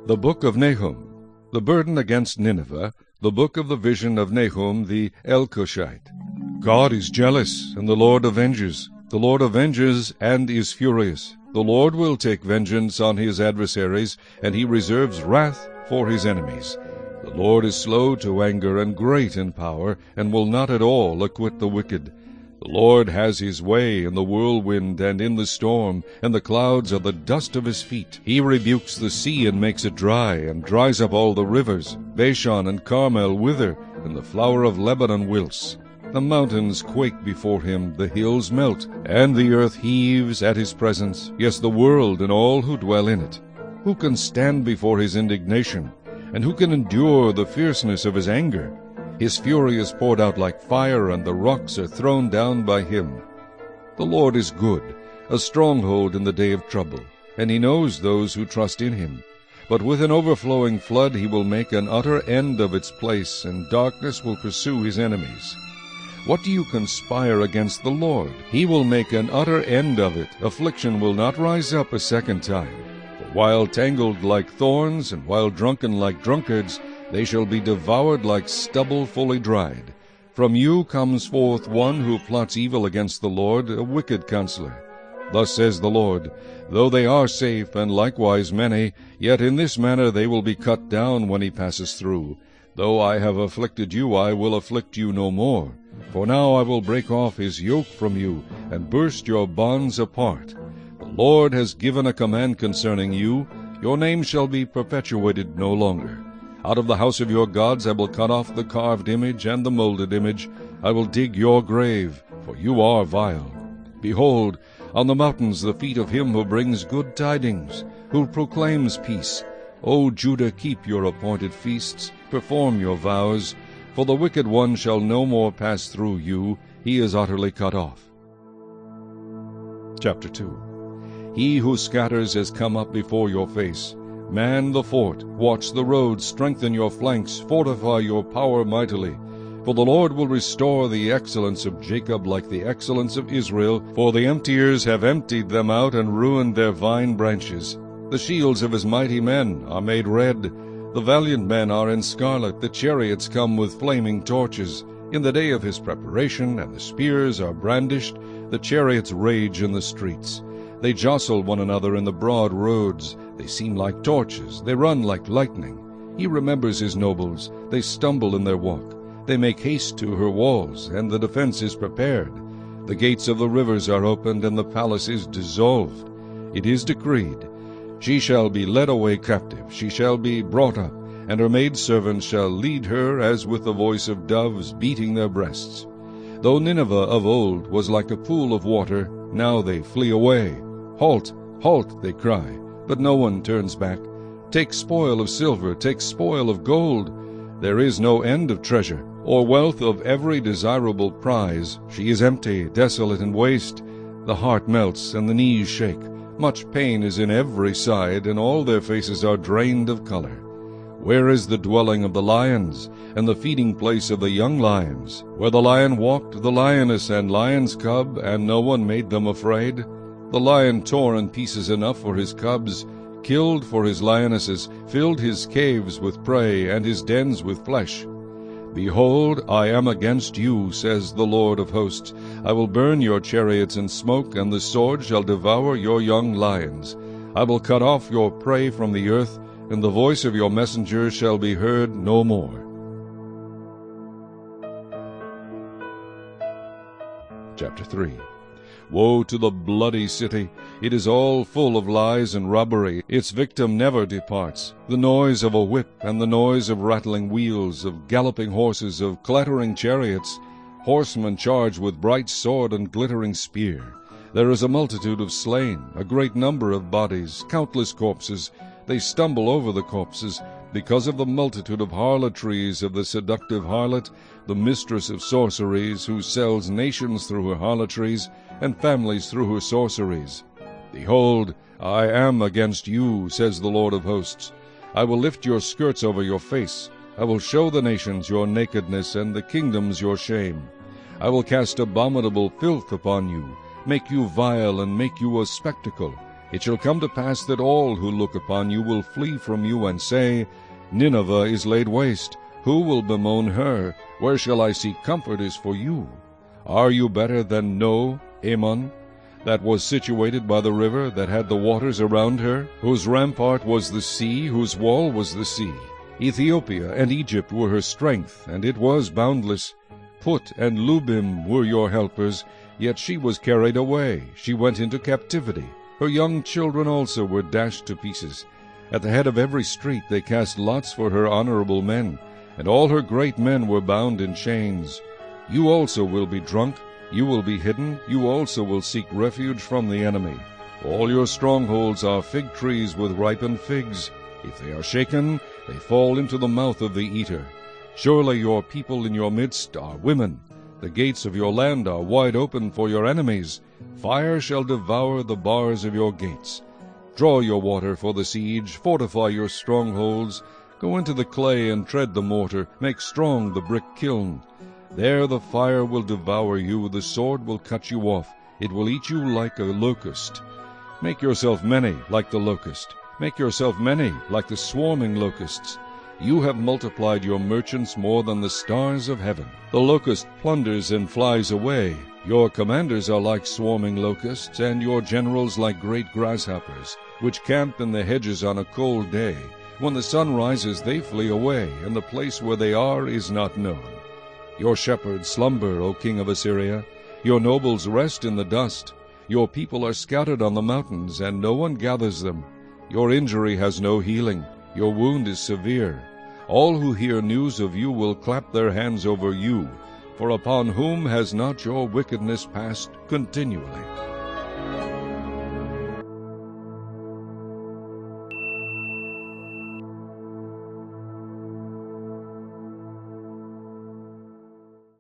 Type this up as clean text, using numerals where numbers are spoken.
The Book of Nahum, the burden against Nineveh, the book of the vision of Nahum the Elkoshite. God is jealous, and the Lord avenges. The Lord avenges and is furious. The Lord will take vengeance on his adversaries, and he reserves wrath for his enemies. The Lord is slow to anger and great in power, and will not at all acquit the wicked. The Lord has his way in the whirlwind and in the storm, and the clouds are the dust of his feet. He rebukes the sea and makes it dry, and dries up all the rivers. Bashan and Carmel wither, and the flower of Lebanon wilts. The mountains quake before him, the hills melt, and the earth heaves at his presence, yes, the world and all who dwell in it. Who can stand before his indignation, and who can endure the fierceness of his anger? His fury is poured out like fire, and the rocks are thrown down by him. The Lord is good, a stronghold in the day of trouble, and he knows those who trust in him. But with an overflowing flood he will make an utter end of its place, and darkness will pursue his enemies. What do you conspire against the Lord? He will make an utter end of it. Affliction will not rise up a second time. For while tangled like thorns, and while drunken like drunkards, they shall be devoured like stubble fully dried. From you comes forth one who plots evil against the Lord, a wicked counselor. Thus says the Lord, though they are safe, and likewise many, yet in this manner they will be cut down when he passes through. Though I have afflicted you, I will afflict you no more. For now I will break off his yoke from you, and burst your bonds apart. The Lord has given a command concerning you. Your name shall be perpetuated no longer. Out of the house of your gods I will cut off the carved image and the molded image. I will dig your grave, for you are vile. Behold, on the mountains the feet of him who brings good tidings, who proclaims peace. O Judah, keep your appointed feasts, perform your vows, for the wicked one shall no more pass through you, he is utterly cut off. Chapter 2. He who scatters has come up before your face. Man the fort, watch the roads, strengthen your flanks, fortify your power mightily. For the Lord will restore the excellence of Jacob like the excellence of Israel, for the emptiers have emptied them out and ruined their vine branches. The shields of his mighty men are made red. The valiant men are in scarlet, the chariots come with flaming torches. In the day of his preparation, and the spears are brandished, the chariots rage in the streets. They jostle one another in the broad roads. They seem like torches, they run like lightning. He remembers his nobles, they stumble in their walk. They make haste to her walls, and the defense is prepared. The gates of the rivers are opened, and the palace is dissolved. It is decreed, she shall be led away captive, she shall be brought up, and her maidservants shall lead her as with the voice of doves beating their breasts. Though Nineveh of old was like a pool of water, now they flee away. Halt, halt, they cry, but no one turns back. Take spoil of silver, take spoil of gold. There is no end of treasure, or wealth of every desirable prize. She is empty, desolate, and waste. The heart melts, and the knees shake. Much pain is in every side, and all their faces are drained of color. Where is the dwelling of the lions, and the feeding place of the young lions? Where the lion walked, the lioness and lion's cub, and no one made them afraid? The lion tore in pieces enough for his cubs, killed for his lionesses, filled his caves with prey, and his dens with flesh. Behold, I am against you, says the Lord of hosts. I will burn your chariots in smoke, and the sword shall devour your young lions. I will cut off your prey from the earth, and the voice of your messengers shall be heard no more. Chapter 3. Woe to the bloody city! It is all full of lies and robbery. Its victim never departs. The noise of a whip, and the noise of rattling wheels, of galloping horses, of clattering chariots, horsemen charge with bright sword and glittering spear. There is a multitude of slain, a great number of bodies, countless corpses. They stumble over the corpses, because of the multitude of harlotries of the seductive harlot, the mistress of sorceries, who sells nations through her harlotries, and families through her sorceries. Behold, I am against you, says the Lord of hosts. I will lift your skirts over your face. I will show the nations your nakedness, and the kingdoms your shame. I will cast abominable filth upon you, make you vile, and make you a spectacle. It shall come to pass that all who look upon you will flee from you and say, Nineveh is laid waste. Who will bemoan her? Where shall I seek comfort is for you. Are you better than No, Ammon, that was situated by the river, that had the waters around her, whose rampart was the sea, whose wall was the sea? Ethiopia and Egypt were her strength, and it was boundless. Put and Lubim were your helpers, yet she was carried away. She went into captivity. Her young children also were dashed to pieces. At the head of every street they cast lots for her honorable men, and all her great men were bound in chains. You also will be drunk, you will be hidden, you also will seek refuge from the enemy. All your strongholds are fig trees with ripened figs. If they are shaken, they fall into the mouth of the eater. Surely your people in your midst are women. The gates of your land are wide open for your enemies. Fire shall devour the bars of your gates. Draw your water for the siege, fortify your strongholds. Go into the clay and tread the mortar, make strong the brick kiln. There the fire will devour you, the sword will cut you off, it will eat you like a locust. Make yourself many like the locust, make yourself many like the swarming locusts. You have multiplied your merchants more than the stars of heaven. The locust plunders and flies away. Your commanders are like swarming locusts, and your generals like great grasshoppers, which camp in the hedges on a cold day. When the sun rises, they flee away, and the place where they are is not known. Your shepherds slumber, O king of Assyria. Your nobles rest in the dust. Your people are scattered on the mountains, and no one gathers them. Your injury has no healing. Your wound is severe. All who hear news of you will clap their hands over you, for upon whom has not your wickedness passed continually?